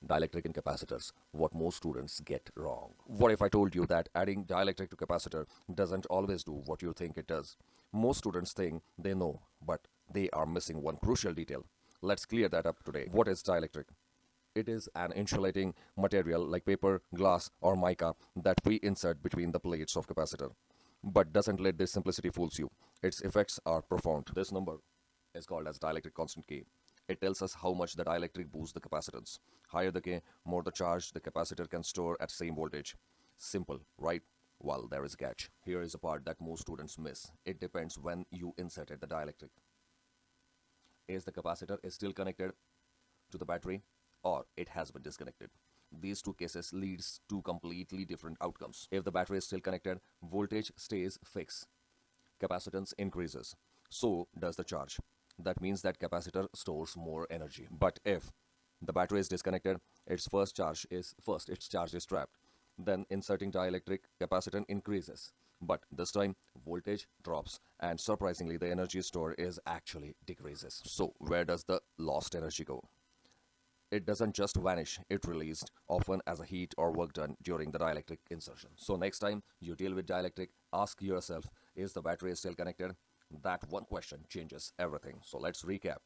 Dielectric and capacitors, what most students get wrong. What if I told you that adding dielectric to capacitor doesn't always do what you think it does? Most students think they know, but they are missing one crucial detail. Let's clear that up today. What is dielectric? It is an insulating material like paper, glass, or mica that we insert between the plates of capacitor. But doesn't let this simplicity fools you. Its effects are profound. This number is called as dielectric constant K. It tells us how much the dielectric boosts the capacitance. Higher the K, more the charge the capacitor can store at same voltage. Simple, right? Well, there is a catch. Here is a part that most students miss. It depends when you inserted the dielectric. Is the capacitor still connected to the battery, or it has been disconnected? These two cases leads to completely different outcomes. If the battery is still connected, voltage stays fixed. Capacitance increases. So does the charge. That means that capacitor stores more energy. But if the battery is disconnected, its charge is trapped. Then inserting dielectric, capacitor increases. But this time voltage drops, and surprisingly the energy stored is actually decreases. So where does the lost energy go? It doesn't just vanish, it released, often as a heat or work done during the dielectric insertion. So next time you deal with dielectric, ask yourself, is the battery still connected? That one question changes everything. So let's recap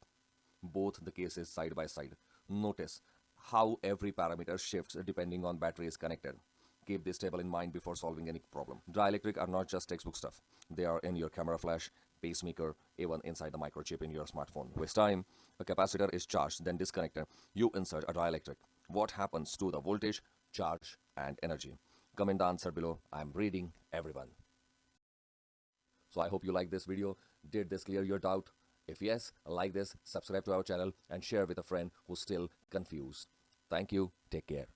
both the cases side by side. Notice how every parameter shifts depending on battery is connected. Keep this table in mind before solving any problem. Dielectric are not just textbook stuff. They are in your camera flash, pacemaker, even inside the microchip in your smartphone. With time, a capacitor is charged, then disconnected. You insert a dielectric. What happens to the voltage, charge, and energy? Comment the answer below. I'm reading everyone. So I hope you like this video. Did this clear your doubt? If yes, like this, subscribe to our channel, and share with a friend who's still confused. Thank you. Take care.